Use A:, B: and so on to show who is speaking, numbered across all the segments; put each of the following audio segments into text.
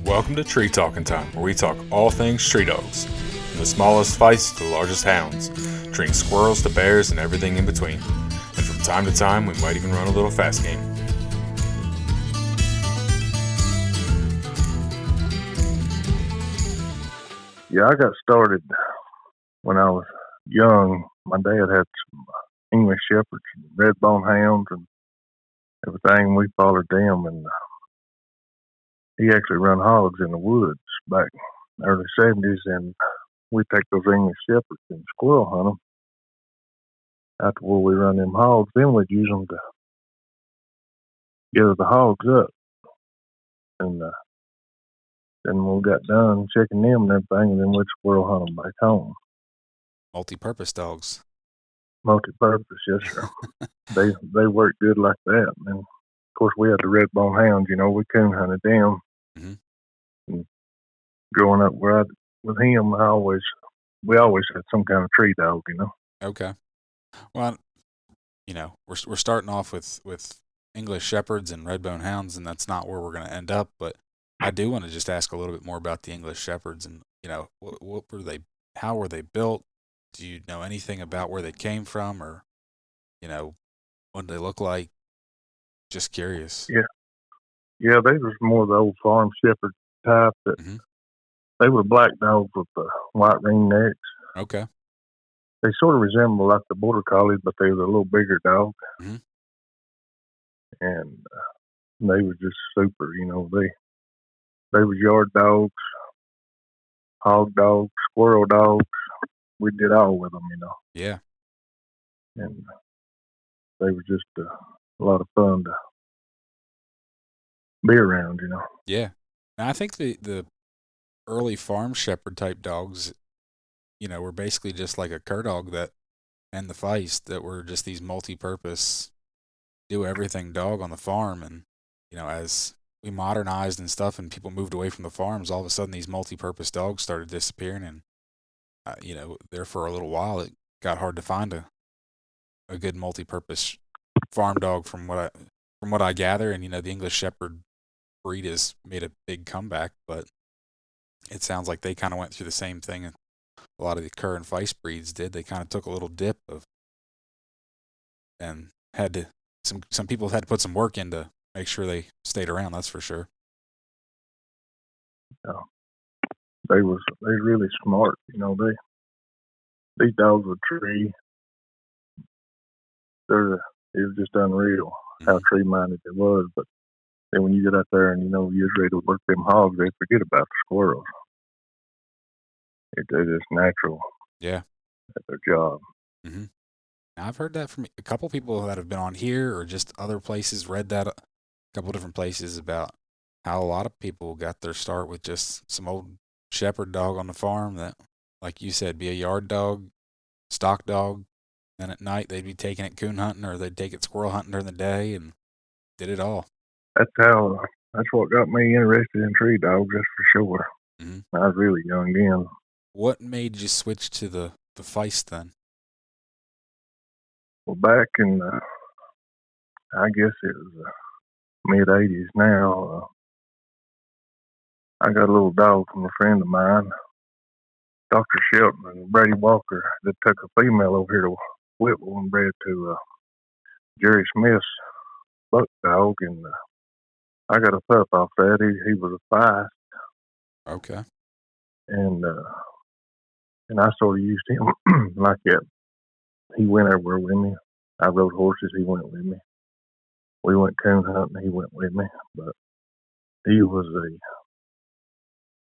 A: Welcome to Tree Talking Time, where we talk all things tree dogs, from the smallest feists to the largest hounds, treating squirrels to bears and everything in between. And from time to time, we might even run a little fast game.
B: Yeah, I got started when I was young. My dad had some English shepherds and red bone hounds and everything. We followed them, and he actually run hogs in the woods back in the early 70s, and we'd take those English shepherds and squirrel hunt them. After we run them hogs, then we'd use them to gather the hogs up. And then when we got done checking them and everything, and then we'd squirrel hunt them back home.
A: Multi-purpose dogs.
B: Multi-purpose, yes, sir. They work good like that. And of course, we had the red bone hounds. We coon hunted them.
A: Mm-hmm.
B: And growing up with him, we always had some kind of tree dog.
A: Okay. Well, we're starting off with English shepherds and red bone hounds, and that's not where we're going to end up. But I do want to just ask a little bit more about the English shepherds, and what were they? How were they built? Do you know anything about where they came from, or what they look like? Just curious.
B: Yeah, they was more of the old farm shepherd type. That They were black dogs with white ring necks.
A: Okay.
B: They sort of resemble like the border collies, but they were a little bigger dog.
A: Mm-hmm.
B: And they were just super. They was yard dogs, hog dogs, squirrel dogs. We did all with them.
A: Yeah.
B: And they were just a lot of fun to be around.
A: Yeah. And I think the early farm shepherd type dogs, were basically just like a cur dog and the feist that were just these multi-purpose, do everything dog on the farm. And as we modernized and stuff, and people moved away from the farms, all of a sudden these multi-purpose dogs started disappearing. And there for a little while, it got hard to find a good multi-purpose farm dog from what I gather. And the English Shepherd breed has made a big comeback, but it sounds like they kind of went through the same thing a lot of the cur and feist breeds did. They kind of took a little dip and had to some people had to put some work in to make sure they stayed around. That's for sure.
B: Yeah. They really smart. These dogs would tree. It was just unreal how tree minded it was. But then when you get out there and you was ready to work them hogs, they forget about the squirrels. They're just natural.
A: Yeah.
B: At their job.
A: Mm-hmm. Now, I've heard that from a couple people that have been on here or just other places, read that a couple different places about how a lot of people got their start with just some old shepherd dog on the farm that, like you said, be a yard dog, stock dog. Then at night they'd be taking it coon hunting, or they'd take it squirrel hunting during the day, and did it all.
B: That's what got me interested in tree dogs, that's for sure. Mm-hmm. I was really young then.
A: What made you switch to the feist then?
B: Well, back in, I guess it was mid-'80s now, I got a little dog from a friend of mine, Dr. Shelton and Brady Walker, that took a female over here to Whitwell and bred to Jerry Smith's buck dog, and I got a pup off that. He was a feist.
A: Okay.
B: And I sort of used him like that. He went everywhere with me. I rode horses, he went with me. We went coon hunting, he went with me. But he was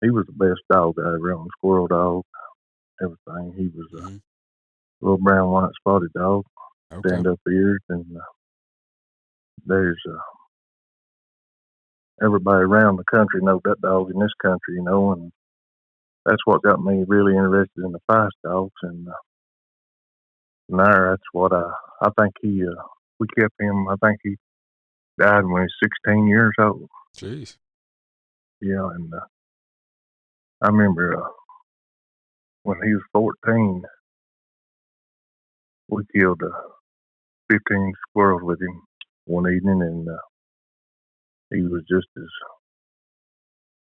B: the best dog I ever owned. Squirrel dog, everything. He was a little brown, white, spotted dog. Okay. Stand up ears, and there's everybody around the country knows that dog in this country, and that's what got me really interested in the feist dogs. And that's what I think we kept him. I think he died when he was 16 years old.
A: Jeez.
B: Yeah, and I remember when he was 14, we killed 15 squirrels with him one evening, and he was just as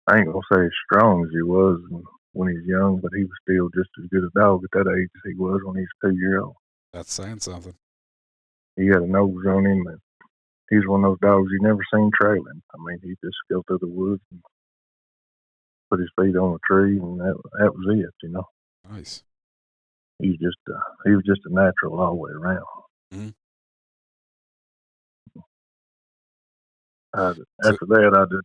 B: I ain't gonna say as strong as he was when he was young, but he was still just as good a dog at that age as he was when he was 2 years old.
A: That's saying something.
B: He had a nose on him, and he was one of those dogs you never seen trailing. I mean, he just go through the woods and put his feet on a tree, and that was it. You know,
A: Nice.
B: he was just a natural all the way around.
A: Mm-hmm.
B: After that,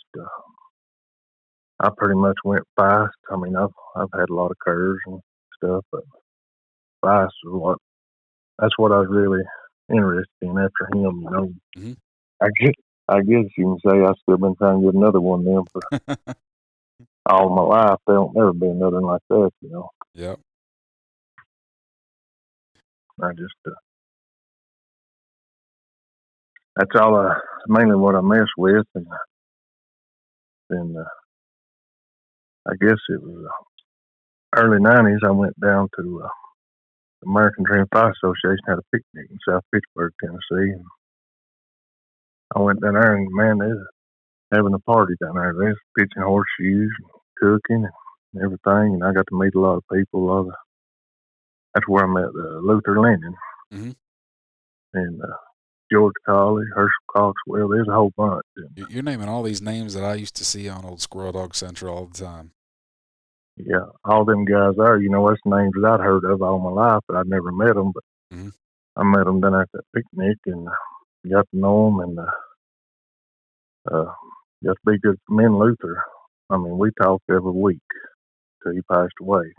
B: I pretty much went feist. I mean, I've had a lot of curs and stuff, but feist was that's what I was really interested in after him. You know,
A: Mm-hmm.
B: I guess you can say I still been trying to get another one of them for all my life. There don't never be another one like that. You know.
A: Yep.
B: I just that's all mainly what I mess with, and then I guess it was early '90s. I went down to the American Treeing Feist Association, had a picnic in South Pittsburgh, Tennessee, and I went down there, and man, they're having a party down there. They're pitching horseshoes, and cooking, and everything, and I got to meet a lot of people. That's where I met Luther Lennon
A: Mm-hmm.
B: and George Colley, Herschel Coxwell. There's a whole bunch.
A: You're naming all these names that I used to see on old Squirrel Dog Central all the time.
B: Yeah, all them guys there, you know, that's names that I'd heard of all my life, but I'd never met them. But
A: Mm-hmm.
B: I met them down at that picnic and got to know them, and got to be good. Me and Luther, I mean, we talked every week till he passed away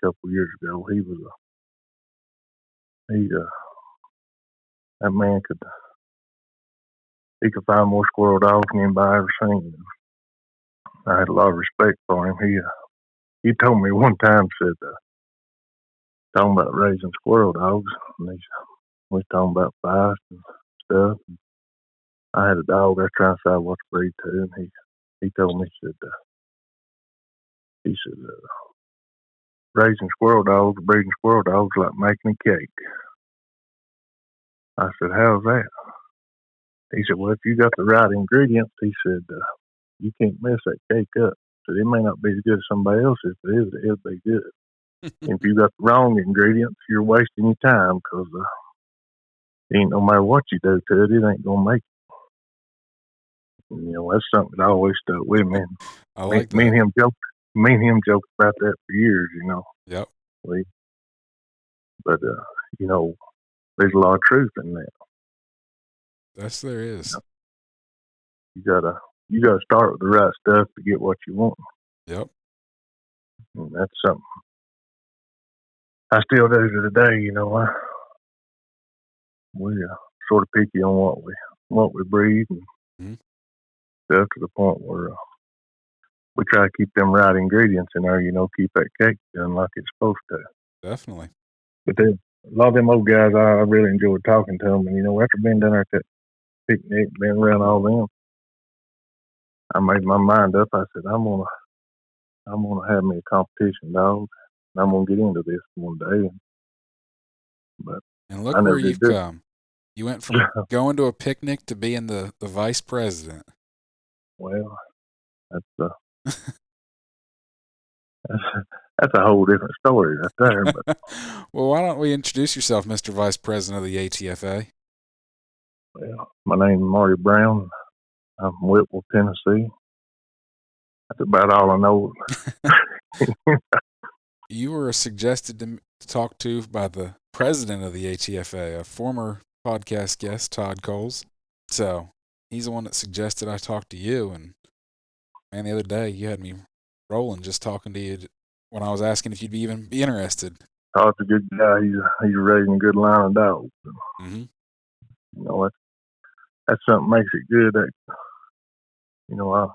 B: a couple of years ago. That man could find more squirrel dogs than anybody I ever seen. I had a lot of respect for him. He told me one time, said, talking about raising squirrel dogs, and we was talking about feist and stuff. And I had a dog I was trying to decide what to breed to, and he told me, he said, raising squirrel dogs, breeding squirrel dogs like making a cake. I said, how's that? He said, well, if you got the right ingredients, he said, you can't mess that cake up. So it may not be as good as somebody else's, but it'll be good. And if you got the wrong ingredients, you're wasting your time, because ain't no matter what you do to it, it ain't gonna make it. And, you know, that's something that I always stuck with me.
A: I like that.
B: Me and him joked about that for years. You know.
A: Yep.
B: But you know, there's a lot of truth in that.
A: Yes, there is.
B: You gotta start with the right stuff to get what you want.
A: Yep.
B: And that's something I still do to today. You know, we sort of picky on what we breed and
A: mm-hmm.
B: stuff, to the point where we try to keep them right ingredients in there. You know, keep that cake done like it's supposed to.
A: Definitely.
B: But then a lot of them old guys, I really enjoyed talking to them. And you know, after being down there at that picnic, being around all them, I made my mind up. I said, I'm gonna have me a competition dog. I'm gonna get into this one day.
A: And look where you've come. You went from going to a picnic to being the vice president.
B: Well, that's that's a whole different story right there. But
A: well, why don't we introduce yourself, Mr. Vice President of the ATFA?
B: Well, my name is Marty Brown. I'm from Whitwell, Tennessee. That's about all I know.
A: You were suggested to talk to by the president of the ATFA, a former podcast guest, Todd Coles. So he's the one that suggested I talk to you. And man, the other day you had me rolling just talking to you when I was asking if you'd even be interested.
B: Todd's a good guy. He's raising a good line of dogs.
A: Mm-hmm.
B: You know, that's something makes it good. That, you know,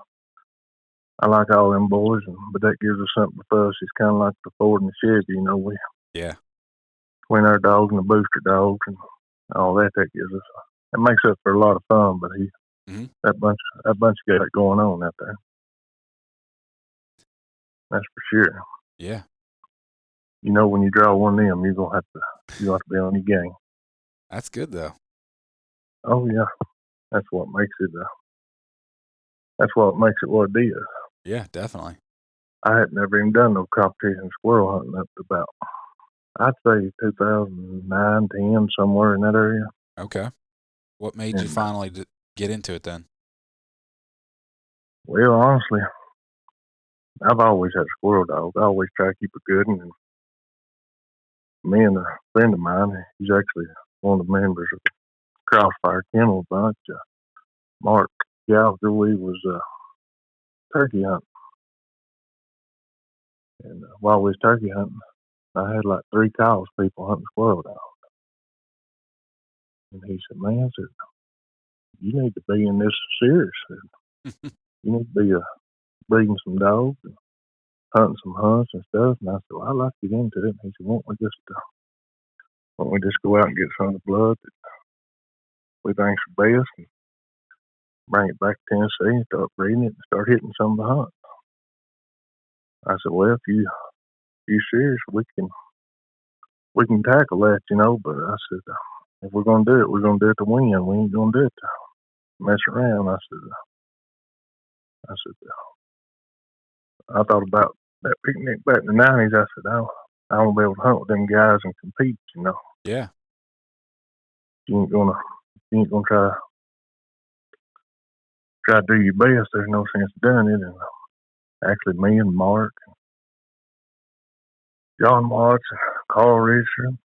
B: I like all them boys, but that gives us something for us. It's kind of like the Ford and the Chevy. You know, between our dogs and the booster dogs and all that gives us. It makes up for a lot of fun. But that bunch got it going on out there. That's for sure.
A: Yeah.
B: You know, when you draw one of them, you're gonna have to be on your game.
A: That's good though.
B: Oh yeah, that's what makes it. That's what makes it what it is.
A: Yeah, definitely.
B: I had never even done no competition squirrel hunting up to about, I'd say 2009, 10, somewhere in that area.
A: Okay. What made you
B: And
A: finally get into it then?
B: well, honestly, I've always had a squirrel dog. I always try to keep a good one. And me and a friend of mine, he's actually one of the members of the Crossfire Kennels bunch, Mark Gallagher, we was turkey hunting. And while we was turkey hunting, I had like 3 calls, people hunting squirrel dogs. And he said, man, said, you need to be in this serious. You need to be breeding some dogs and hunting some hunts and stuff. And I said, well, I'd like to get into it. And he said, won't we just go out and get some of the blood that we think's the best and bring it back to Tennessee and start breeding it and start hitting some of the hunts. I said, well, if you serious, we can tackle that, But I said, if we're gonna do it, we're gonna do it to win. We ain't gonna do it to mess around. I said, I thought about that picnic back in the '90s. I said, I won't be able to hunt with them guys and compete.
A: Yeah.
B: You ain't gonna try to do your best. There's no sense doing it. And actually, me and Mark, John Watts, Carl Richard,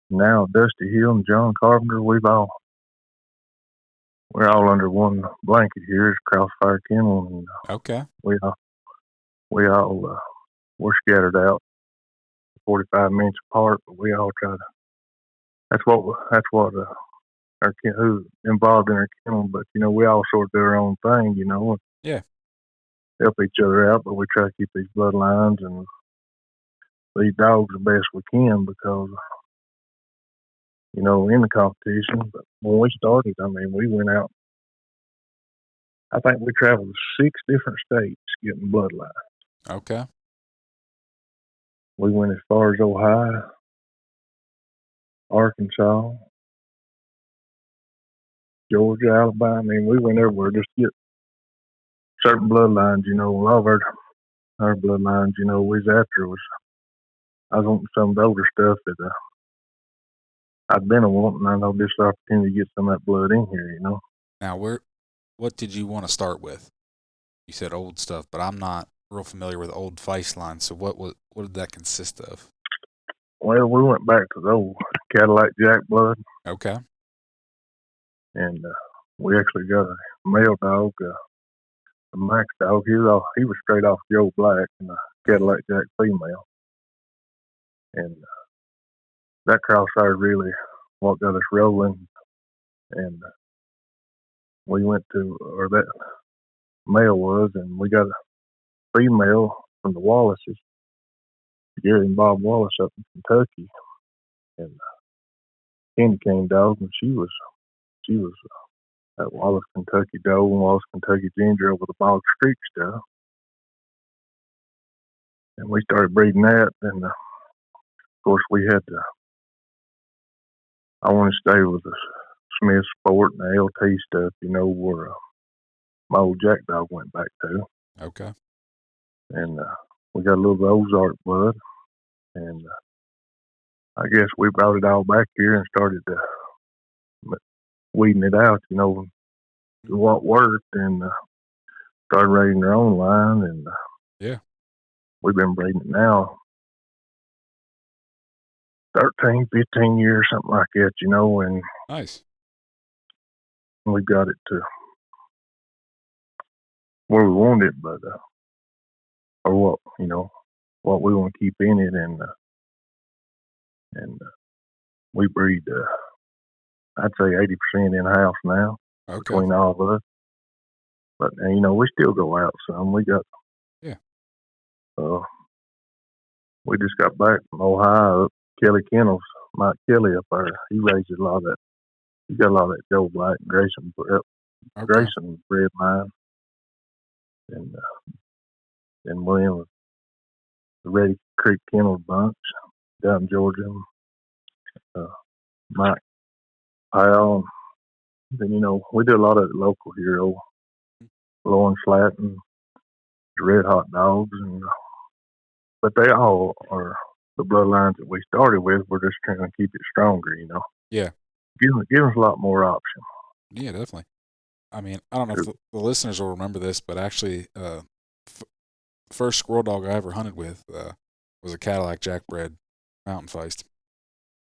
B: now Dusty Hill and John Carpenter, we're all under one blanket here. It's Crossfire Kennel, and
A: Okay.
B: we're scattered out 45 minutes apart, but we all try to. That's what who's involved in our kennel. But we all sort of do our own thing, and
A: Yeah.
B: help each other out. But we try to keep these bloodlines and these dogs the best we can because in the competition. But when we started, I mean, we went out. I think we traveled 6 different states getting bloodlines.
A: Okay.
B: We went as far as Ohio, Arkansas, Georgia, Alabama. I mean, we went everywhere just to get certain bloodlines. A lot of our bloodlines, we was after was I was wanting some of the older stuff that I'd been wanting. I know this opportunity to get some of that blood in here.
A: Now, what did you want to start with? You said old stuff, but I'm not real familiar with old Feist lines. So what did that consist of?
B: Well, we went back to the old Cadillac Jack blood.
A: Okay.
B: And we actually got a male dog, a Max dog. He was straight off Joe Black and a Cadillac Jack female. And that crossfire really what got us rolling. And we went to, or that male was, and we got a female from the Wallaces, Gary and Bob Wallace up in Kentucky. And candy cane dog, and she was that Wallace, Kentucky doe and Wallace, Kentucky ginger over the bog streak stuff. And we started breeding that, and of course we had to. I want to stay with the Smith Sport and the LT stuff, where my old Jack dog went back to.
A: Okay.
B: And we got a little Ozark blood, and I guess we brought it all back here and started weeding it out, what worked, and started raising our own line, and
A: yeah,
B: we've been breeding it now 13, 15 years, something like that, and
A: nice.
B: we got it to where we want it, but or what we want to keep in it, and we breed I'd say 80% in house now.
A: Okay.
B: Between all of us. But we still go out some. We got we just got back from Ohio. Kelly Kennels, Mike Kelly up there. He raises a lot of that. He got a lot of that Joe Black Grayson bred line, and then we're in with the Ready Creek Kennel bunch down in Georgia. Mike Powell. Then we do a lot of it local here. Lawrence Latin, the red hot dogs, and but they all are the bloodlines that we started with. We're just trying to keep it stronger,
A: Yeah.
B: Give us a lot more options.
A: Yeah, definitely. I mean, I don't know if the listeners will remember this, but actually, first squirrel dog I ever hunted with was a Cadillac Jackbred mountain feist.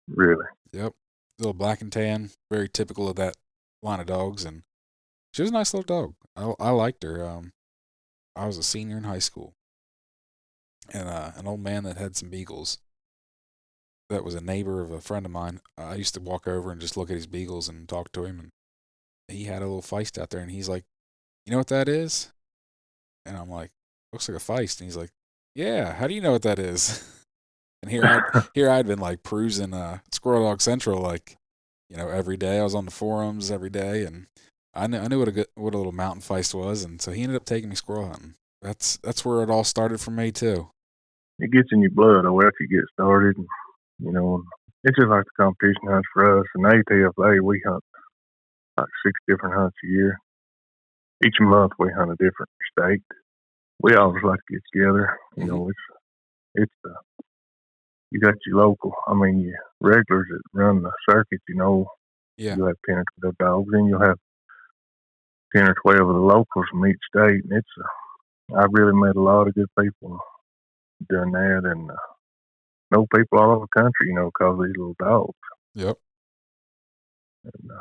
B: Really?
A: Yep. Little black and tan, very typical of that line of dogs, and she was a nice little dog. I liked her. I was a senior in high school, and an old man that had some beagles that was a neighbor of a friend of mine. I used to walk over and just look at his beagles and talk to him, and he had a little feist out there, and he's like, "You know what that is?" And I'm like, "Looks like a feist." And he's like, "Yeah, how do you know what that is?" And I'd been like perusing Squirrel Dog Central like, every day. I was on the forums every day, and I knew what a little mountain feist was, and so he ended up taking me squirrel hunting. That's where it all started for me too.
B: It gets in your blood, or after you get started, and it's just like the competition hunts for us. In ATFA, we hunt like 6 different hunts a year. Each month we hunt a different state. We always like to get together. It's you got your local. I mean, your regulars that run the circuit.
A: Yeah.
B: You'll have 10 or 12 dogs, and you'll have 10 or 12 of the locals from each state. And I've really met a lot of good people doing that, and know people all over the country. Because of these little dogs.
A: Yep.
B: And,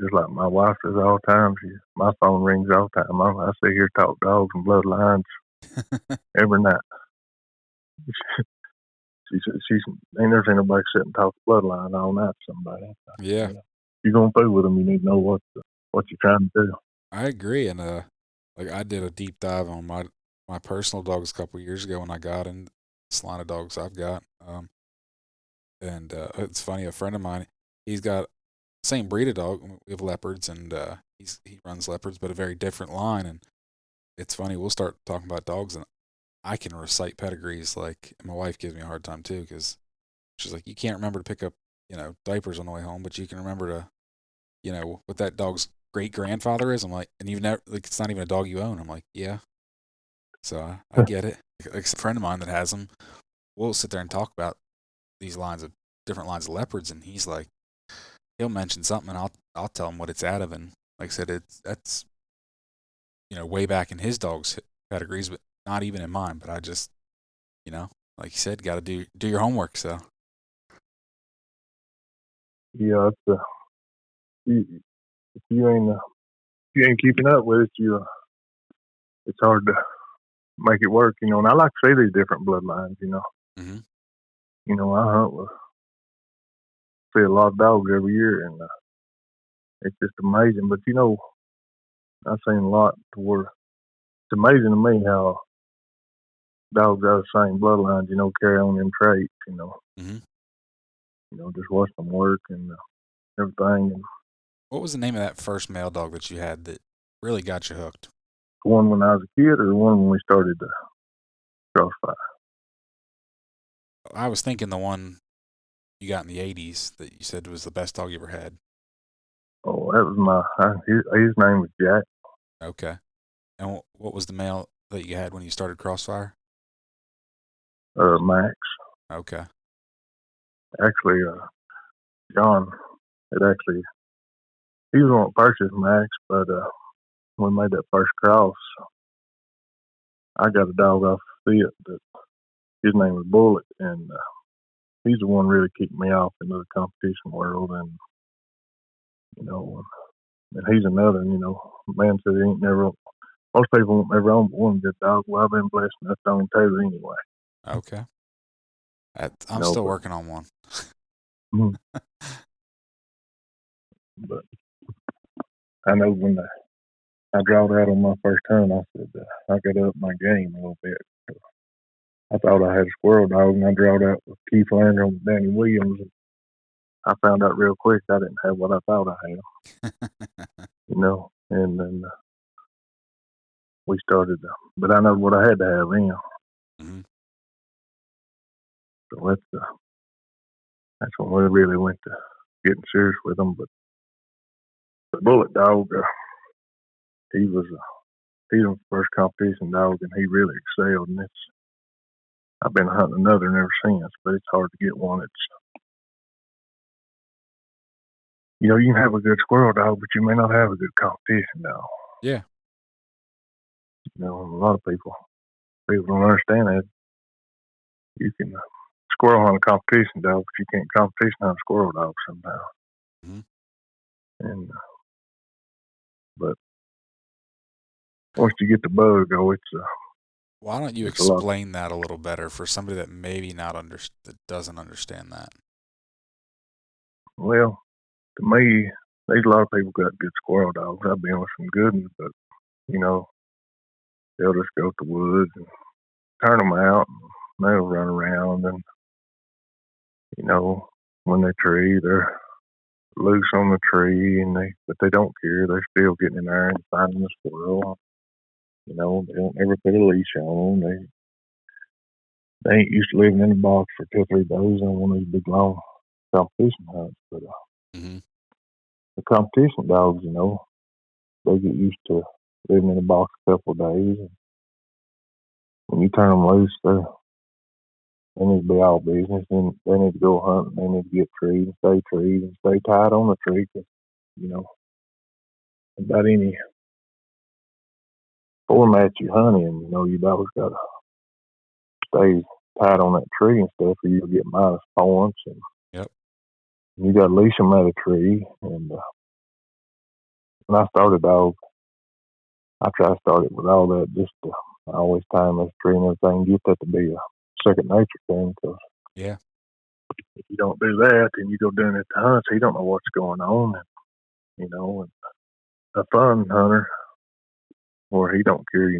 B: just like my wife says all the time, my phone rings all the time. I sit here talk dogs and bloodlines every night. She's ain't never seen nobody sit and talk bloodline all night to somebody.
A: Yeah.
B: If you're going through with them, you need to know what you're trying to do.
A: I agree, and like I did a deep dive on my personal dogs a couple years ago when I got in this line of dogs I've got. And it's funny, a friend of mine, he's got the same breed of dog. We have leopards, and he runs leopards, but a very different line. And it's funny, we'll start talking about dogs, and I can recite pedigrees like. And my wife gives me a hard time too because she's like, you can't remember to pick up diapers on the way home, but you can remember to what that dog's great grandfather is. I'm like, and you've never like it's not even a dog you own. I'm like, yeah. So I get it. Like a friend of mine that has them, we'll sit there and talk about these different lines of leopards, and he's like, he'll mention something, and I'll tell him what it's out of, and like I said, that's way back in his dog's pedigrees, but not even in mine. But I just like you said, got to do your homework. So
B: yeah, it's if you ain't keeping up with it, it's hard to make it work. And I like to see these different bloodlines.
A: Mm-hmm.
B: I see a lot of dogs every year, and it's just amazing. But I've seen a lot to where it's amazing to me how dogs out of the same bloodlines, carry on them traits.
A: Mm-hmm.
B: Just watch them work and everything. And
A: What was the name of that first male dog that you had that really got you hooked?
B: the one when I was a kid, or the one when we started the Crossfire?
A: I was thinking the one you got in the '80s that you said was the best dog you ever had.
B: Oh, that was his name was Jack.
A: Okay. And what was the male that you had when you started Crossfire?
B: Max.
A: Okay.
B: Actually, John he was the one that purchased Max, but when we made that first cross, I got a dog off the field that his name was Bullet, and he's the one really kicked me off into the competition world. And and he's another. Man said he ain't never. Most people won't never own but one good dog. Well, I've been blessed enough to own two anyway.
A: Okay. I'm still working on one.
B: But I know when I drawed out on my first hunt, I said I got to up my game a little bit. I thought I had a squirrel dog, and I drawed out with Keith Lander and Danny Williams. And I found out real quick I didn't have what I thought I had. And then we started, but I know what I had to have in.
A: Mm-hmm.
B: So that's when we really went to getting serious with them. But the Bullet dog, he was he's my first competition dog, and he really excelled. And I've been hunting another ever since, but it's hard to get one. You can have a good squirrel dog, but you may not have a good competition dog.
A: Yeah.
B: A lot of people don't understand that. You can squirrel hunt a competition dog, but you can't competition hunt a squirrel dog sometimes.
A: Mm-hmm.
B: And but once you get the bug, it's
A: why don't you explain that a little better for somebody that maybe that doesn't understand that?
B: Well, to me, there's a lot of people got good squirrel dogs. I've been with some good ones, but they'll just go to the woods and turn them out, and they'll run around, and when they tree, they're loose on the tree, but they don't care. They're still getting in there and finding the squirrel. They don't ever put a leash on them. They ain't used to living in a box for 2 or 3 days on one of these big long competition hunts. But
A: mm-hmm.
B: the competition dogs, they get used to living in a box a couple of days. And when you turn them loose, they need to be all business, and they need to go hunt. And they need to get treed and stay tied on the tree. Cause, about any format you hunt in, your dog's got to stay tied on that tree and stuff, or you'll get minus points. And
A: yep.
B: You got to leash them at a tree. And when I started dog, I try to start it with all that. Just I always time this tree and everything. Get that to be a second nature thing. Cause
A: yeah.
B: If you don't do that, then you go doing it to hunts. He don't know what's going on. And, and a fun hunter, where he don't care. He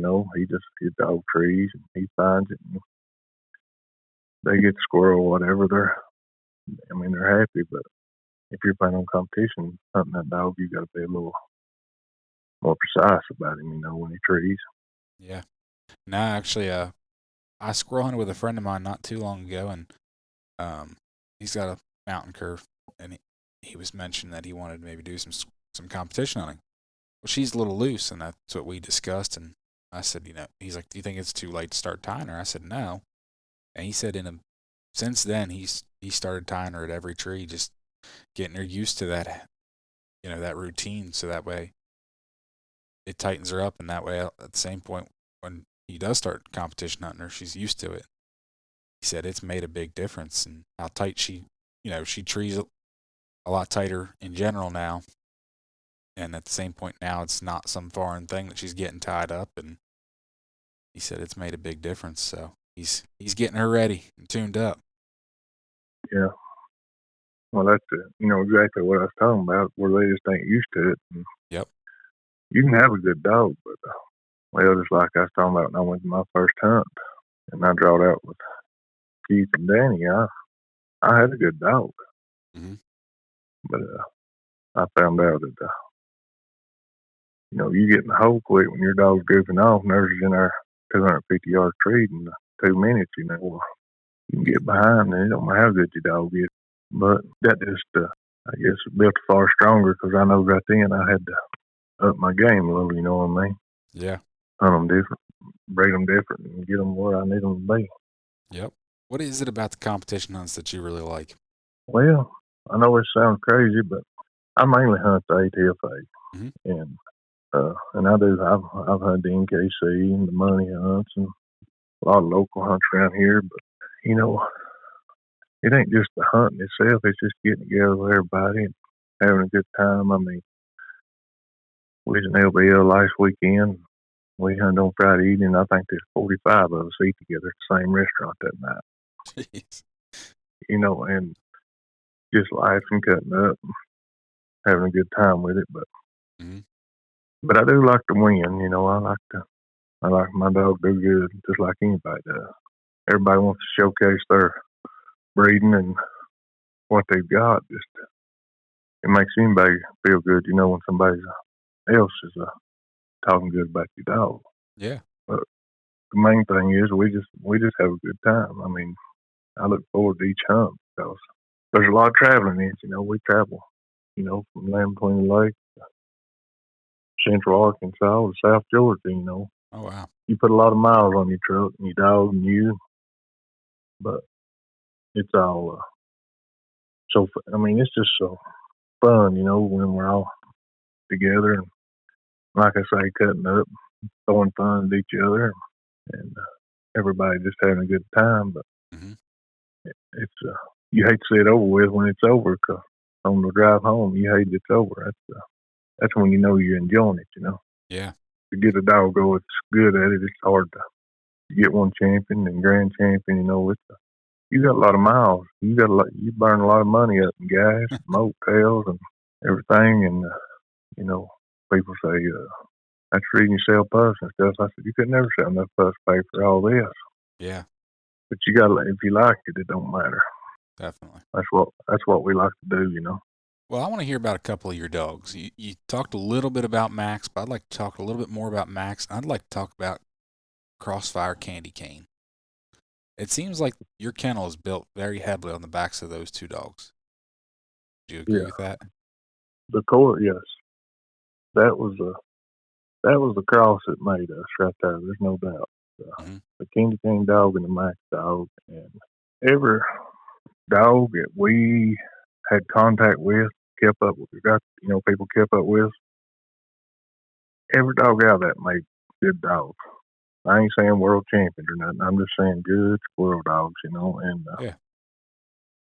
B: just his dog trees and he finds it. And they get squirrel, whatever. They're happy. But if you're playing on competition hunting that dog, you got to be a little more precise about him. When he trees.
A: Yeah. No, actually, I squirrel hunted with a friend of mine not too long ago, and he's got a mountain curve, and he was mentioning that he wanted to maybe do some competition hunting. Well, she's a little loose, and that's what we discussed. And I said, he's like, "Do you think it's too late to start tying her?" I said, "No." And he said, since then he started tying her at every tree, just getting her used to that, that routine, so that way it tightens her up, and that way at the same point when he does start competition hunting her, she's used to it. He said it's made a big difference in how tight she trees a lot tighter in general now. And at the same point now, it's not some foreign thing that she's getting tied up. And he said it's made a big difference. So he's getting her ready and tuned up.
B: Yeah. Well, that's exactly what I was talking about, where they just ain't used to it. And
A: yep.
B: You can have a good dog, but just like I was talking about when I went to my first hunt, and I drawed out with Keith and Danny, I had a good dog.
A: Mm-hmm.
B: But I found out that you get in the hole quick when your dog's drifting off, and there's in our 250 yard tree in 2 minutes. You can get behind, and it don't matter how good your dog is. But that just, I guess, built far stronger, because I know right then I had to up my game a little. You know what I mean?
A: Yeah.
B: Hunt them different, breed them different, and get them where I need them to be.
A: Yep. What is it about the competition hunts that you really like?
B: Well, I know it sounds crazy, but I mainly hunt the ATFA,
A: mm-hmm.
B: and I do. I've hunted the NKC and the money hunts and a lot of local hunts around here. But it ain't just the hunting itself. It's just getting together with everybody and having a good time. We was in LBL last weekend. We hunted on Friday evening. I think there's 45 of us eat together at the same restaurant that night.
A: Jeez.
B: And just laughing, cutting up, and having a good time with it. But
A: mm-hmm.
B: but I do like to win. I like my dog do good, just like anybody does. Everybody wants to showcase their breeding and what they've got. It makes anybody feel good, when somebody else is talking good about your dog.
A: Yeah.
B: But the main thing is we just have a good time. I look forward to each hunt because there's a lot of traveling in it. We travel, from land between the lakes, Central Arkansas or South Georgia,
A: Oh, wow.
B: You put a lot of miles on your truck and your dog and you, but it's all, it's just so fun, when we're all together and, like I say, cutting up, throwing fun at each other, and everybody just having a good time. But
A: Hmm.
B: it's you hate to see it over with when it's over, 'cause on the drive home you hate it's over. That's when you know you're enjoying it.
A: Yeah.
B: To get a dog go, it's good at it. It's hard to get one champion and grand champion. You got a lot of miles. You burn a lot of money up in gas, motels, and everything. And people say that's reading yourself pus and stuff. I said you could never sell enough pus pay for all this.
A: Yeah.
B: But you got to, if you like it, it don't matter.
A: Definitely.
B: That's what we like to do.
A: Well, I want to hear about a couple of your dogs. You talked a little bit about Max, but I'd like to talk a little bit more about Max. I'd like to talk about Crossfire Candy Cane. It seems like your kennel is built very heavily on the backs of those two dogs. Do you agree
B: Yeah,
A: with that?
B: the court, yes, that was the cross that made us right there. There's no doubt.
A: Hmm.
B: The Candy King dog and the Max dog, and every dog that we had contact with, kept up with, people kept up with, every dog out of that made good dogs. I ain't saying world champions or nothing. I'm just saying good squirrel dogs, And
A: Yeah.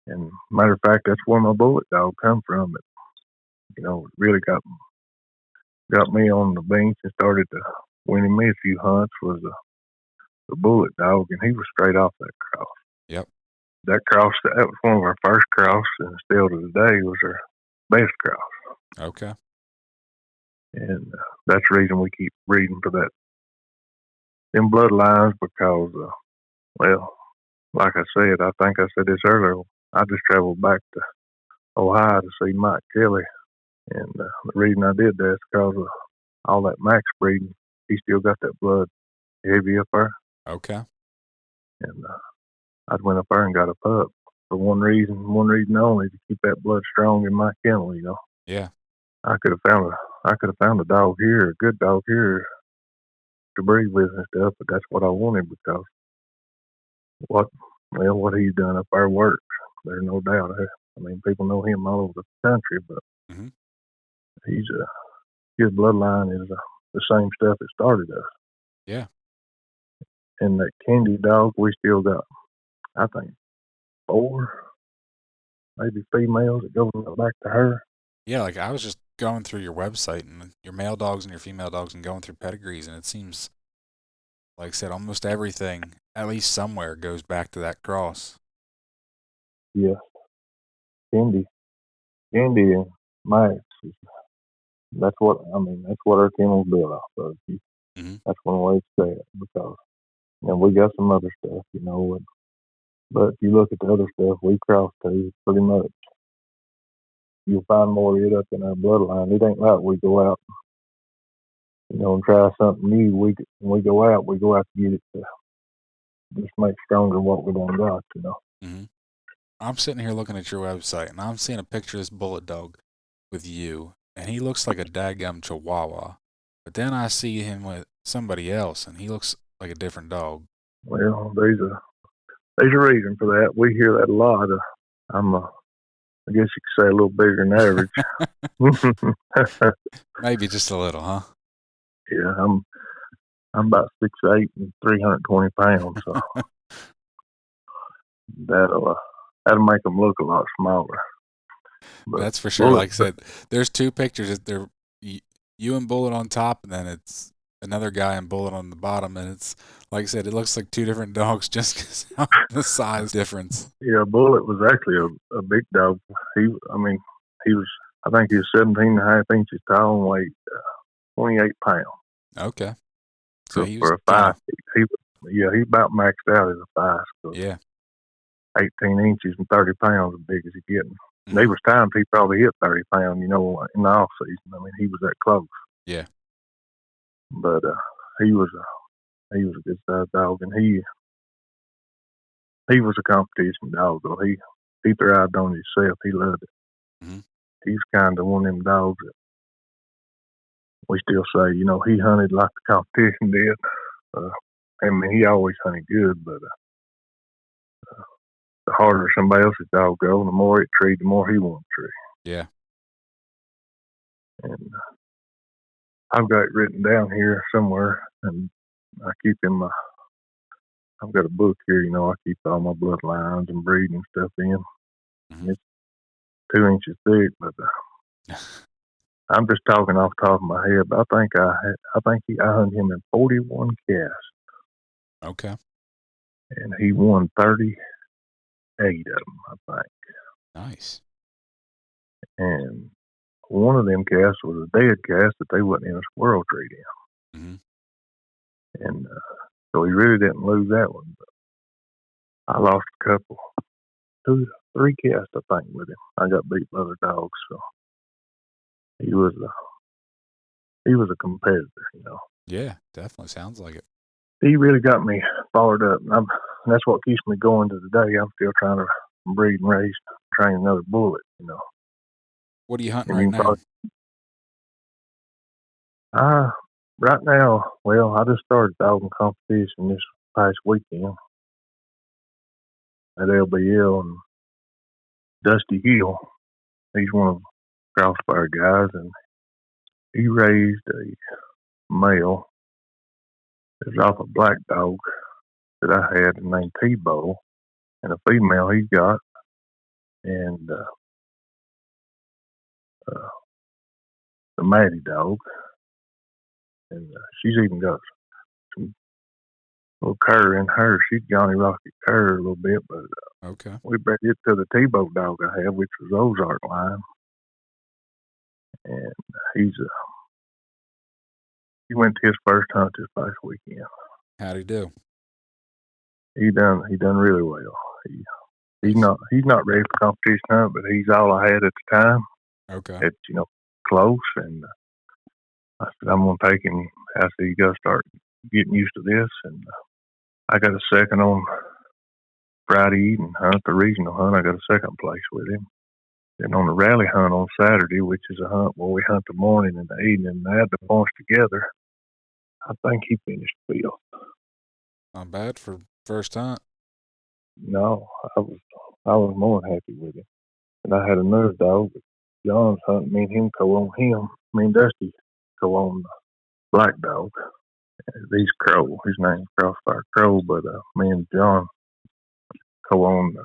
B: and matter of fact, that's where my bullet dog come from. It really got me on the bench and started to winning me a few hunts was the bullet dog, and he was straight off that cross.
A: Yep.
B: That cross, that was one of our first cross, and still to today was our best cross.
A: Okay.
B: And that's the reason we keep reading for that them bloodlines, because well, like I said, I think I said this earlier, I just traveled back to Ohio to see Mike Kelly, and the reason I did that is because of all that Max breeding. He still got that blood heavy up there,
A: Okay.
B: and I went up there and got a pup for one reason only, to keep that blood strong in my kennel.
A: Yeah.
B: I could have found a dog here, a good dog here to breed with and stuff, but that's what I wanted, because what what he's done up there works. There's no doubt. People know him all over the country, but
A: Hmm.
B: he's his bloodline is the same stuff that started us.
A: Yeah.
B: And that Candy dog, we still got, I think, 4, maybe females that go back to her.
A: Yeah. Like I was just going through your website and your male dogs and your female dogs and going through pedigrees, and it seems, like I said, almost everything, at least somewhere, goes back to that cross.
B: Yeah, Candy, Candy and Max. That's what That's what our kennel's built off of.
A: Hmm.
B: That's one way to say it, because we got some other stuff, but if you look at the other stuff we cross to, pretty much you'll find more of it up in our bloodline. It ain't like we go out, and try something new. When we go out to get it to just make stronger what we done got.
A: Hmm. I'm sitting here looking at your website, and I'm seeing a picture of this bullet dog with you, and he looks like a daggum chihuahua. But then I see him with somebody else, and he looks like a different dog.
B: Well, there's a reason for that. We hear that a lot. I guess you could say a little bigger than average.
A: Maybe just a little, huh?
B: Yeah, I'm about 6'8" and 320 pounds, so that'll make them look a lot smaller. But
A: That's for sure. Like I said, there's two pictures. They're you and Bullet on top, and then it's another guy and Bullet on the bottom. And it's, like I said, it looks like two different dogs just because of the size difference.
B: Yeah, Bullet was actually a big dog. He was, I think he was 17 and a half inches tall and weighed 28 pounds.
A: Okay. So he was
B: for a 5 feet. He about maxed out as a 5. So
A: yeah.
B: 18 inches and 30 pounds as big as he getting.
A: Mm-hmm.
B: There was times he probably hit 30 pounds, in the off season. He was that close.
A: Yeah.
B: But he was a good sized dog, and he was a competition dog. Though he thrived on himself. He loved it.
A: Mm-hmm.
B: He's kind of one of them dogs that we still say, he hunted like the competition did. I mean, he always hunted good, but the harder somebody else's dog go, the more it treed, the more he won't tree.
A: Yeah.
B: And I've got it written down here somewhere, and I keep I've got a book here, I keep all my bloodlines and breeding stuff in.
A: Mm-hmm.
B: It's 2 inches thick, but I'm just talking off the top of my head. But I think I hunted him in 41 casts.
A: Okay.
B: And he won 38 of them, I think.
A: Nice.
B: And one of them casts was a dead cast that they wasn't in a squirrel tree in.
A: Mm-hmm.
B: And so he really didn't lose that one. But I lost a couple, 2, 3 casts, I think, with him. I got beat by other dogs, so he was a competitor,
A: Yeah, definitely sounds like it.
B: He really got me fired up, and that's what keeps me going to today. I'm still trying to breed and raise, train another bullet,
A: What are you hunting
B: And
A: right now?
B: Right now, well, I just started dogging competition this past weekend at LBL, and Dusty Hill, he's one of the Crossfire guys, and he raised a male. It was off a black dog that I had named T-Bow, and a female he's got, and the Maddie dog, and she's even got some little cur in her. She's Johnny Rocket cur a little bit, but
A: Okay.
B: we bred it to the T-Bow dog I have, which was Ozark line, and he went to his first hunt this past weekend.
A: How'd he do?
B: He done really well. He's not ready for competition hunt, but he's all I had at the time.
A: Okay.
B: It's close, and I said I'm gonna take him. I said you gotta start getting used to this, and I got a second on Friday evening hunt, the regional hunt. I got a second place with him. Then on the rally hunt on Saturday, which is a hunt where we hunt the morning and the evening, and add the points together, I think he finished 5th.
A: Not bad for first hunt.
B: No, I was more than happy with him. And I had another dog, John's hunting. Me and him co-own him. Me and Dusty co-own the black dog. He's Crow. His name's Crossfire Crow, but me and John co-own the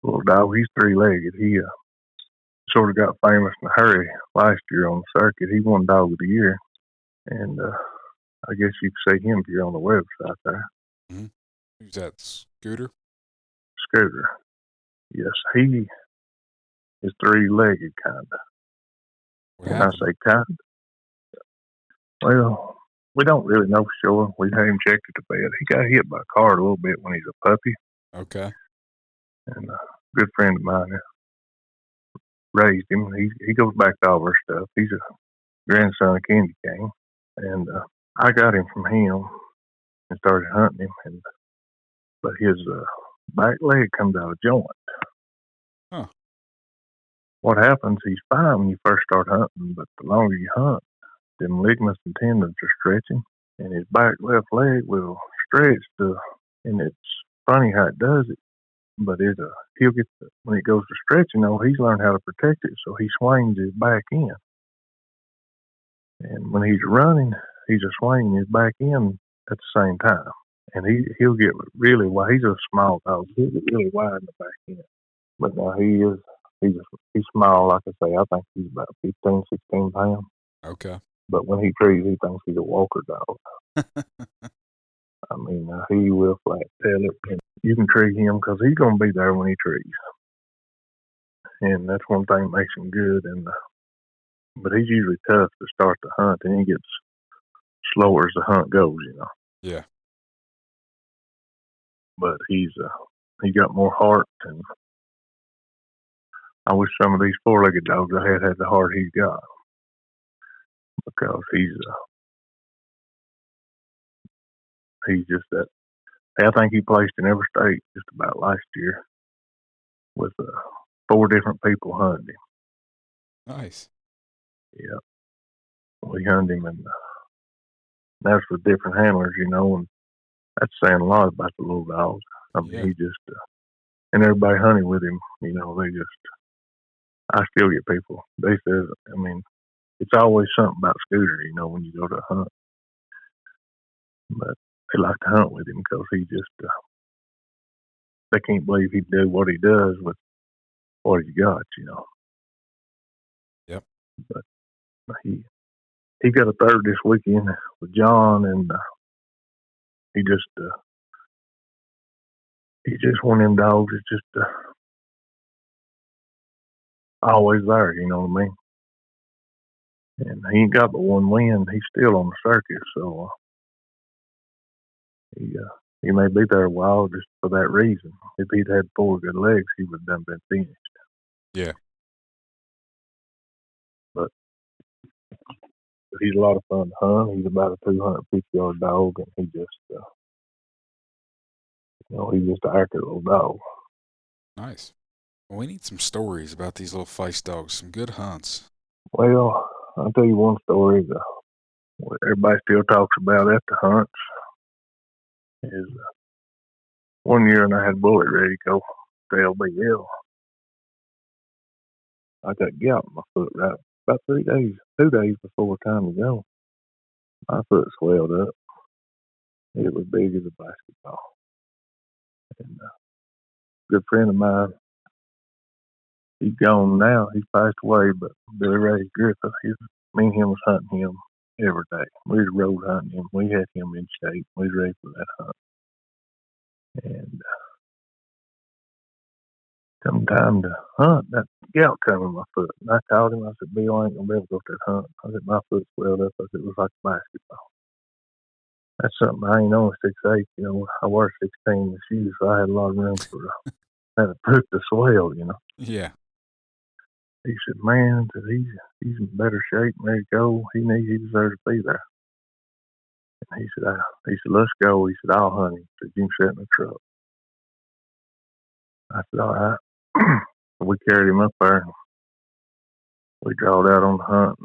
B: little dog. He's 3-legged. He sort of got famous in a hurry last year on the circuit. He won Dog of the Year, and I guess you could see him if you're on the website there.
A: Mm-hmm. Who's that? Scooter?
B: Scooter. Yes, he is 3-legged, kind of. And I say kind of. Well, we don't really know for sure. We had him checked at the vet. He got hit by a car a little bit when he's a puppy.
A: Okay.
B: And a good friend of mine raised him. He goes back to all our stuff. He's a grandson of Candy Cane. And I got him from him and started hunting him. But his back leg comes out of joint.
A: Huh.
B: What happens, he's fine when you first start hunting, but the longer you hunt, them ligaments and tendons are stretching, and his back left leg will stretch and it's funny how it does it, but he'll get when it goes to stretching, he's learned how to protect it, so he swings his back in. And when he's running, he's a swinging his back in at the same time. And he'll get really wide. He's a small dog. He'll get really wide in the back end. But now he's small, like I say. I think he's about 15, 16 pounds.
A: Okay.
B: But when he trees, he thinks he's a walker dog. I mean, he will flat tail it. And you can tree him because he's going to be there when he trees. And that's one thing that makes him good. But he's usually tough to start the hunt, and he gets slower as the hunt goes,
A: Yeah.
B: But he got more heart, and I wish some of these 4-legged dogs I had the heart he's got, because he's just that. I think he placed in every state just about last year with 4 different people hunting him.
A: Nice.
B: Yeah. we hunted him, and that's with different handlers, and that's saying a lot about the little dogs. I mean,
A: Yeah.
B: he just and everybody hunted with him. They just I still get people. They said, I mean, it's always something about Scooter, when you go to hunt, but they like to hunt with him because he just they can't believe he do what he does with what he's got.
A: Yep.
B: But he got a third this weekend with John, and he just one of them dogs. It's just always there. You know what I mean? And he ain't got but one win. He's still on the circuit, so he may be there a while just for that reason. If he'd had 4 good legs, he would have done been finished.
A: Yeah.
B: But he's a lot of fun to hunt. He's about a 250-yard dog, and he just he's just an accurate little dog.
A: Nice. Well, we need some stories about these little feist dogs. Some good hunts.
B: Well, I'll tell you one story that everybody still talks about at the hunts is one year, and I had Bullet ready to go to LBL. I got gout in my foot right about 2 days before time to go. My foot swelled up. It was big as a basketball. And a good friend of mine, he's gone now. He's passed away, but Billy Ray Griffith, me and him was hunting him every day. We was road hunting him. We had him in shape. We was ready for that hunt. And come time to hunt, that gout come in my foot. And I called him. I said, Bill, I ain't going to be able to go to that hunt. I said, my foot swelled up. I said, it was like a basketball. That's something I ain't only 6'8". I wear 16 in the shoes, so I had a lot of room for that foot to swell.
A: Yeah.
B: He said, man, he's in better shape and ready to go. He deserves to be there. And he said, let's go. He said, I'll hunt him. He said, you can sit in the truck. I said, all right. We carried him up there. We drawed out on the hunt,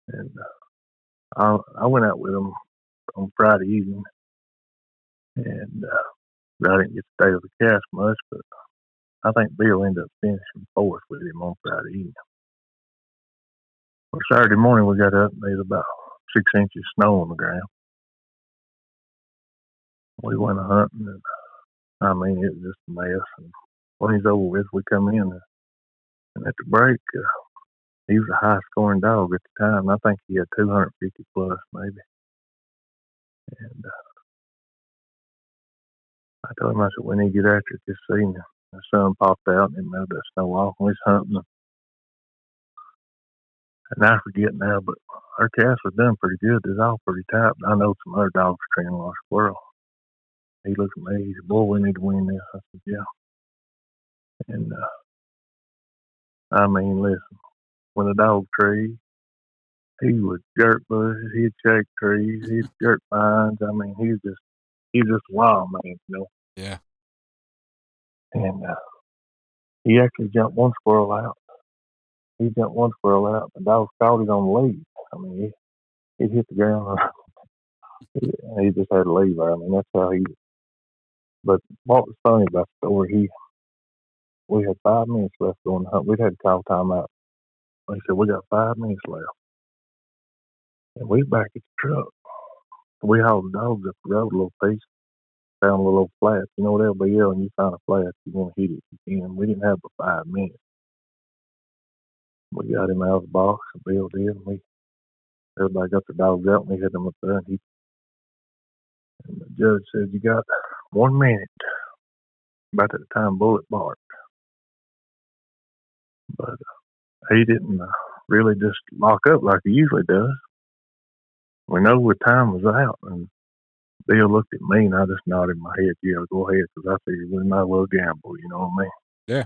B: and I went out with him on Friday evening, and I didn't get to stay with the cast much, but I think Bill ended up finishing 4th with him on Friday evening. Well, Saturday morning we got up and there was about 6 inches of snow on the ground. We went hunting, and I mean, it was just a mess. And when he's over with, we come in, and at the break, he was a high-scoring dog at the time. I think he had 250 plus, maybe. And I told him, I said, we need to get after it this evening. The sun popped out and it melted that snow off, and we was hunting. And I forget now, but our cast was done pretty good. It was all pretty tight. I know some other dogs training a squirrel. He looked at me. He said, boy, we need to win this. I said, yeah. And I mean, listen, when the dog trees, he would jerk bushes, he'd shake trees, he'd jerk vines. I mean, he's just a wild man,
A: Yeah.
B: And he actually jumped one squirrel out. He jumped one squirrel out. The dog caught it on the lead. I mean, he hit the ground. He just had to leave there. I mean, that's how he. But what was funny about the story, we had 5 minutes left going to hunt. We'd had to call time out. He said, we got 5 minutes left. And we was back at the truck. We hauled the dogs up the road a little piece, found a little old flat. You know what LBL, and you find a flat, you want to hit it if you can. We didn't have but 5 minutes. We got him out of the box, and Bill did, and everybody got their dogs out, and we had them up there, and the judge said, you got 1 minute. About that time, Bullet barked. But he didn't really just lock up like he usually does. We know what time was out, and Bill looked at me, and I just nodded my head, yeah, go ahead, because I figured we might as well gamble, you know what I mean?
A: Yeah.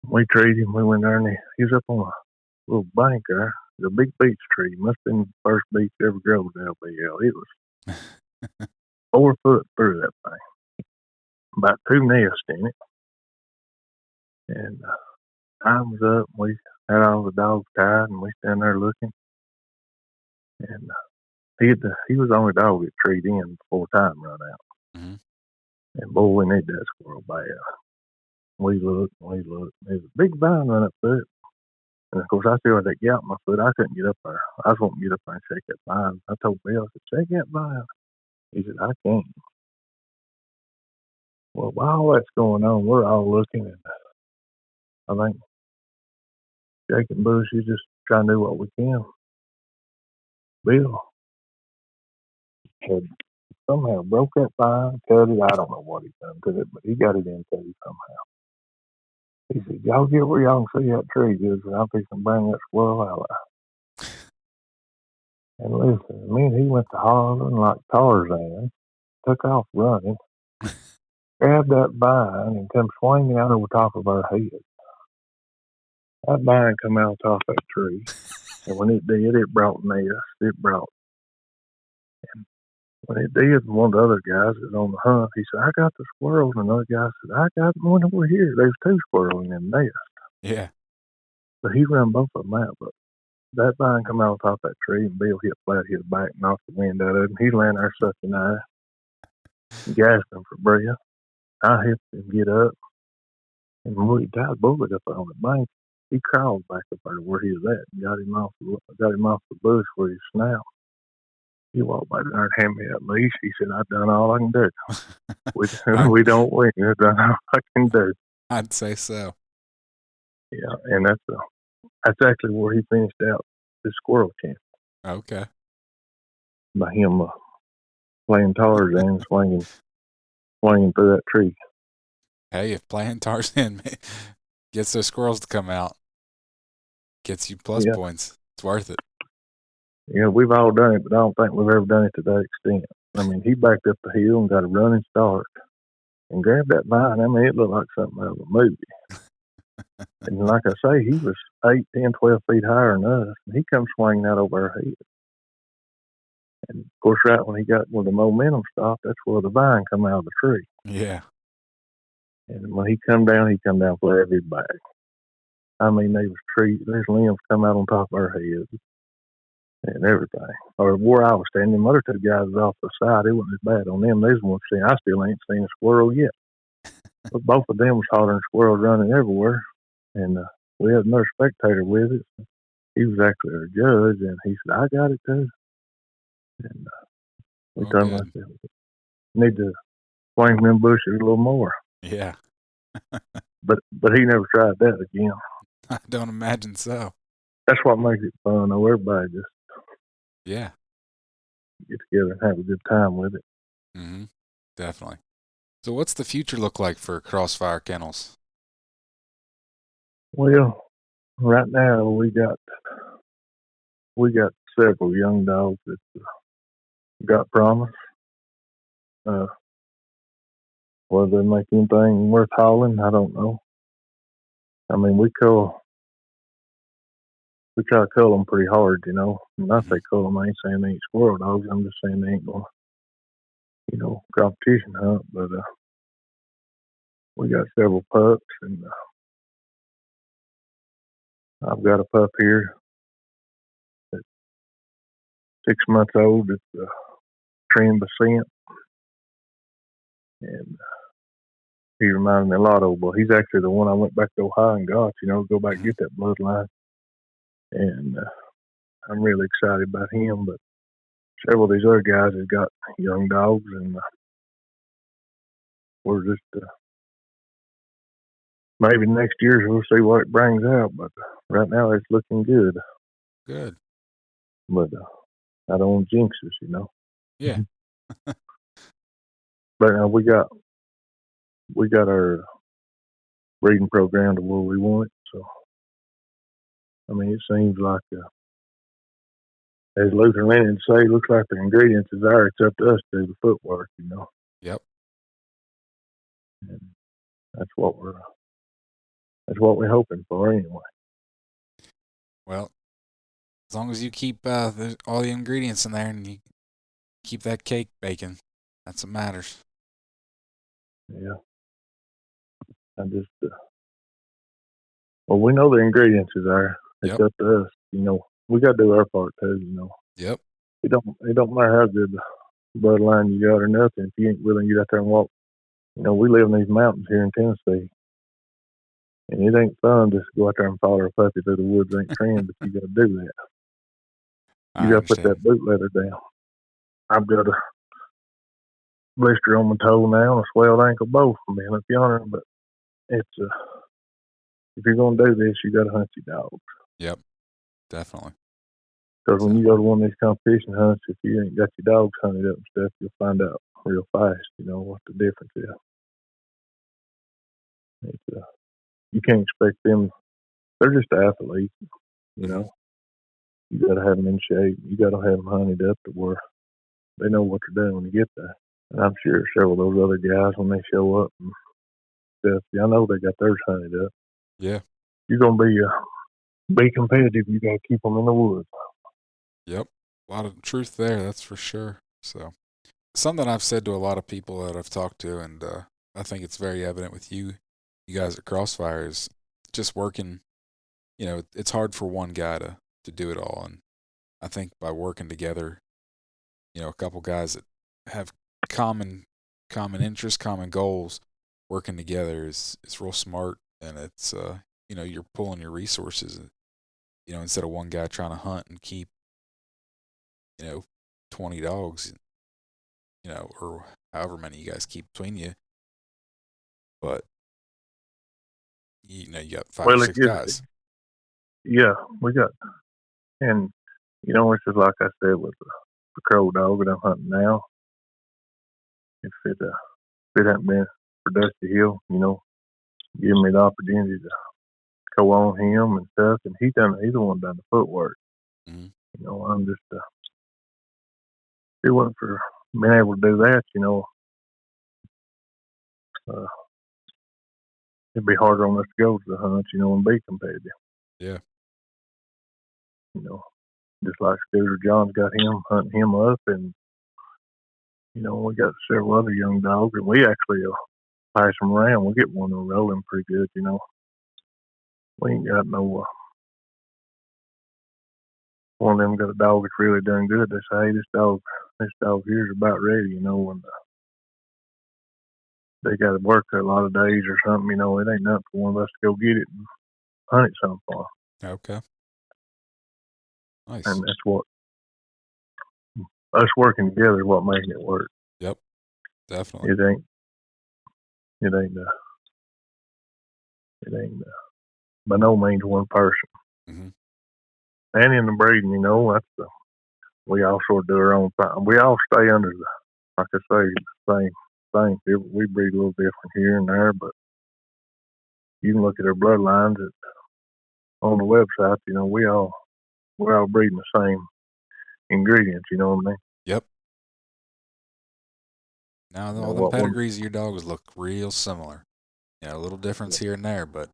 B: We treated him. We went there, and he was up on a little bank there. The big beech tree. Must have been the first beech ever grown in LBL. It was 4 foot through that thing. About 2 nests in it. And time was up. We had all the dogs tied, and we stand there looking. And he was the only dog that treed in before time run out.
A: Mm-hmm.
B: And boy, we need that squirrel bad. We looked and we looked. There's a big vine run up there. And of course, I still had that gout in my foot. I couldn't get up there. I was wanting to get up there and shake that vine. I told Bill, I said, shake that vine. He said, I can't. Well, while all that's going on, we're all looking, and I think Jake and Bush is just trying to do what we can. Bill had somehow broke that vine, cut it. I don't know what he done to it, but he got it in cut it somehow. He said, y'all get where y'all can see that tree good, and I'm fixing to bring that squirrel out. And listen, me and he went to hollering like Tarzan, took off running, grabbed that vine, and come swinging out over top of our head. That vine come out top of that tree, and when it did, it brought nests. It brought, and when it did, one of the other guys that was on the hunt, he said, I got the squirrels, and another guy said, I got one over here. There's two squirrels in them nests.
A: Yeah.
B: But he run both of them out, but that vine come out on top of that tree, and Bill hit flat his back and knocked the wind out of him. He laying there sucking air, gasping for breath. I helped him get up, and when we tied Bullet up on the bank, he crawled back up there to where he was at and got him off the bush where he snapped. He walked back there and handed me that leash. He said, I've done all I can do. We don't win. I've done all I can do.
A: I'd say so.
B: Yeah, and that's actually where he finished out his squirrel camp.
A: Okay.
B: By him playing Tarzan, swinging through that tree.
A: Hey, if playing Tarzan gets those squirrels to come out, gets you plus points, it's worth it.
B: Yeah, we've all done it, but I don't think we've ever done it to that extent. I mean, he backed up the hill and got a running start and grabbed that vine. I mean, it looked like something out of a movie. And like I say, he was 8, 10, 12 feet higher than us, and he come swinging out over our head. And of course, right when he got where the momentum stopped, that's where the vine come out of the tree.
A: Yeah.
B: And when he come down flat his back. I mean, there's limbs come out on top of our heads and everything. Or where I was standing, them other two guys was off the side. It wasn't as bad on them. There's one saying, I still ain't seen a squirrel yet. But both of them was hollering squirrels running everywhere. And we had another spectator with us. He was actually our judge, and he said, I got it too. And we told him, need to swing them bushes a little more.
A: Yeah.
B: But he never tried that again.
A: I don't imagine so.
B: That's what makes it fun, though. Everybody just
A: get
B: together and have a good time with it.
A: Mm-hmm. Definitely. So what's the future look like for Crossfire Kennels?
B: Well, right now we got several young dogs that got promise. Whether they make anything worth hauling, I don't know. I mean, we try to cull them pretty hard, you know. When I say cull them, I ain't saying they ain't squirrel dogs. I'm just saying they ain't going to, competition hunt. But we got several pups, and I've got a pup here that's 6 months old. It's trim percent, and he reminded me a lot of old boy. He's actually the one I went back to Ohio and got, go back and get that bloodline. And I'm really excited about him. But several of these other guys have got young dogs, and we're just maybe next year we'll see what it brings out. But right now it's looking good.
A: Good.
B: But I don't want jinx us,
A: Yeah.
B: But we got our breeding program to where we want it. So, I mean, it seems like, as Luther Lennon say, looks like the ingredients is there. It's up to us to do the footwork,
A: Yep.
B: And that's what we're hoping for anyway.
A: Well, as long as you keep all the ingredients in there and you keep that cake baking, that's what matters.
B: Yeah. I just Well, we know the ingredients is there. It's
A: Yep.
B: up to us. We got to do our part too.
A: Yep.
B: It don't matter how good bloodline you got or nothing if you ain't willing to get out there and walk. We live in these mountains here in Tennessee, and it ain't fun just to go out there and follow a puppy through the woods. Ain't friend, but you got to do that. You
A: I
B: got to put that
A: understand.
B: boot leather down. I've got a blister on my toe now and a swelled ankle both from being up yonder, but it's if you're gonna do this, you got to hunt your dog.
A: Yep. Definitely.
B: Because when you go
A: Definitely.
B: to one of these competition hunts, if you ain't got your dogs hunted up and stuff, you'll find out real fast. What the difference is. You can't expect them. They're just athletes. You
A: Hmm.
B: know, you got to have them in shape. You got to have them hunted up to where they know what they're doing when they get there. And I'm sure several of those other guys, when they show up and stuff, I know they got theirs hunted up.
A: Yeah.
B: You're gonna be competitive. You got to keep them in the woods.
A: Yep. A lot of truth there, that's for sure. So, something I've said to a lot of people that I've talked to, and I think it's very evident with you guys at Crossfire, is just working. It's hard for one guy to do it all, and I think by working together, a couple guys that have common common interests, common goals, working together is real smart, and it's you're pulling your resources. Instead of one guy trying to hunt and keep you know 20 dogs, or however many you guys keep between you, but you got five or
B: Well, it
A: six
B: gives.
A: guys.
B: Yeah, we got, and it's just like I said with the crow dog that I'm hunting now. If it hadn't been for Dusty Hill, giving me the opportunity to go on him and stuff, and he's the one done the footwork.
A: Hmm.
B: I'm just if it wasn't for being able to do that, uh, it'd be harder on us to go to the hunt, and be competitive.
A: Yeah.
B: You know, just like Scooter John's got him hunting him up, and we got several other young dogs, and we actually pass them around. We get one of them rolling pretty good. We ain't got no one of them got a dog that's really done good. They say, hey, this dog here's about ready, and they got to work a lot of days or something. It ain't nothing for one of us to go get it and hunt it some for.
A: Okay.
B: And
A: Nice.
B: that's what us working together is what making it work.
A: Yep. Definitely.
B: It ain't. It ain't. It ain't by no means one person.
A: Hmm.
B: And in the breeding, that's we all sort of do our own thing. We all stay under like I say, the same thing. We breed a little different here and there, but you can look at our bloodlines on the website. We're all breeding the same ingredients. You know what I mean?
A: Yep. Now all them
B: What one?
A: pedigrees of your dogs look real similar. A little difference here and there, but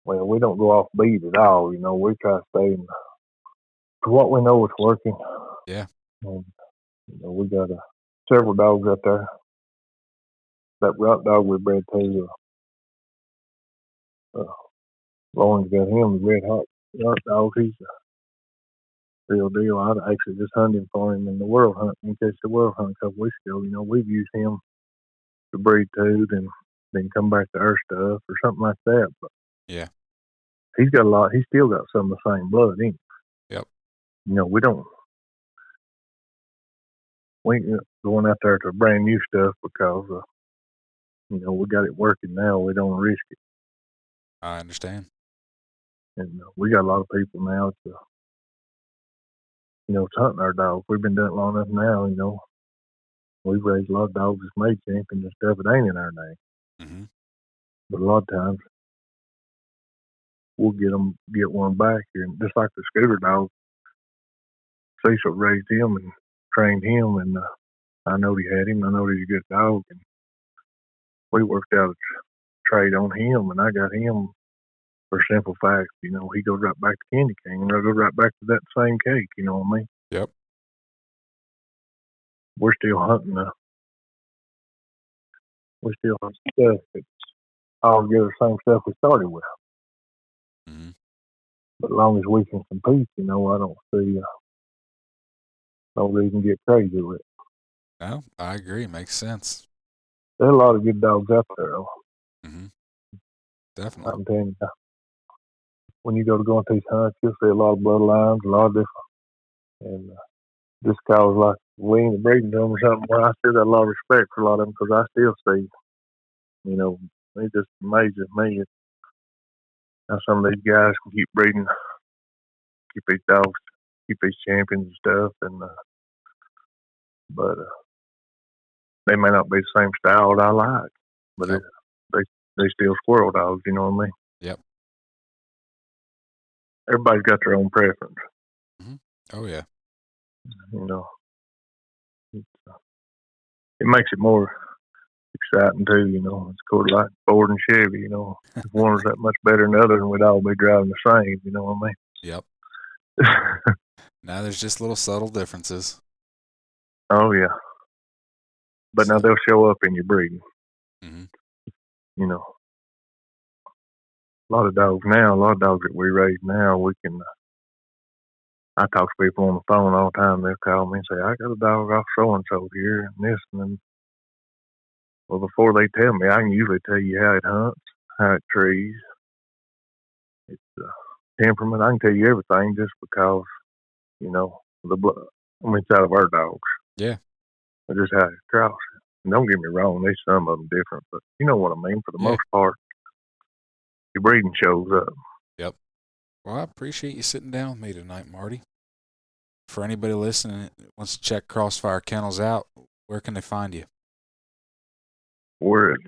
B: Well, we don't go off beat at all. We try to stay to what we know is working.
A: yeah.
B: And, we got several dogs out there. That rock dog we bred to, Lauren's got him, the red hot rock dog. He's a real deal. I actually just hunted him for him in the world hunt, in case the world hunt a couple weeks ago. We've used him to breed to, then come back to our stuff or something like that. But
A: Yeah.
B: he's got a lot. He's still got some of the same blood in him.
A: Yep.
B: We don't. We ain't going out there to brand new stuff because we got it working now. We don't risk it,
A: I understand.
B: and we got a lot of people now to hunting our dogs. We've been doing it long enough now. We've raised a lot of dogs as made champions and stuff. It ain't in our name,
A: Hmm.
B: but a lot of times we'll get one back here, and just like the Scooter dog, Cecil raised him and trained him, and I know he had him. I know he's a good dog, and we worked out a trade on him, and I got him for simple fact. He goes right back to Candy King, and I go right back to that same cake. You know what I mean?
A: Yep.
B: We're still hunting. We're still hunting stuff. It's all together the same stuff we started with. But as long as we can compete, I don't see no reason to get crazy with it.
A: No, I agree. Makes sense.
B: There's a lot of good dogs out there, though.
A: Mm-hmm. Definitely.
B: I'm telling you, when you go to these hunts, you'll see a lot of bloodlines, a lot of different. And just cause like we ain't breeding them or something, well, I still got a lot of respect for a lot of them because I still see, it just amazes me how some of these guys can keep breeding, keep these dogs, keep these champions and stuff. And but they may not be the same style that I like, but
A: Yep.
B: they still squirrel dogs. You know what I mean?
A: Yep.
B: Everybody's got their own preference.
A: Mm-hmm. Oh yeah.
B: It makes it more exciting too. It's sort of like Ford and Chevy. If one was that much better than the other, then we'd all be driving the same. You know what I mean?
A: Yep. Now there's just little subtle differences.
B: Oh yeah. But now they'll show up in your breeding.
A: Mm-hmm.
B: A lot of dogs that we raise now, we can. I talk to people on the phone all the time. They'll call me and say, "I got a dog off so and so here and this and then." Well, before they tell me, I can usually tell you how it hunts, how it trees, its temperament. I can tell you everything just because the blood. It's out of our dogs.
A: Yeah.
B: Just how it crosses. And don't get me wrong, there's some of them different, but you know what I mean. For the most part, your breeding shows up.
A: Yep. Well, I appreciate you sitting down with me tonight, Marty. For anybody listening that wants to check Crossfire Kennels out, where can they find you?
B: We're at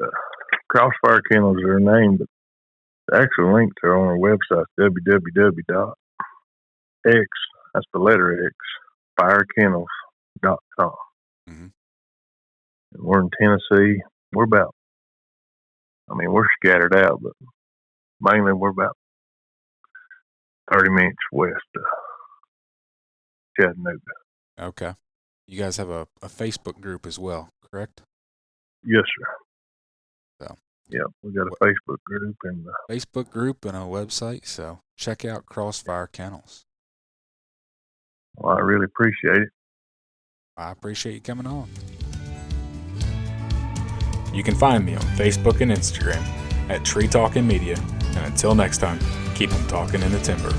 B: Crossfire Kennels are named, but the actual links are on our website, www.x, that's the letter X, firekennels.com.
A: Mm-hmm.
B: And we're in Tennessee. We're scattered out, but mainly we're about 30 minutes west of Chattanooga.
A: Okay. You guys have a Facebook group as well, correct?
B: Yes, sir.
A: So,
B: yeah, we got a Facebook group and
A: a website. So check out Crossfire Kennels.
B: Well, I really appreciate it.
A: I appreciate you coming on. You can find me on Facebook and Instagram at Tree Talking Media. And until next time, keep them talking in the timber.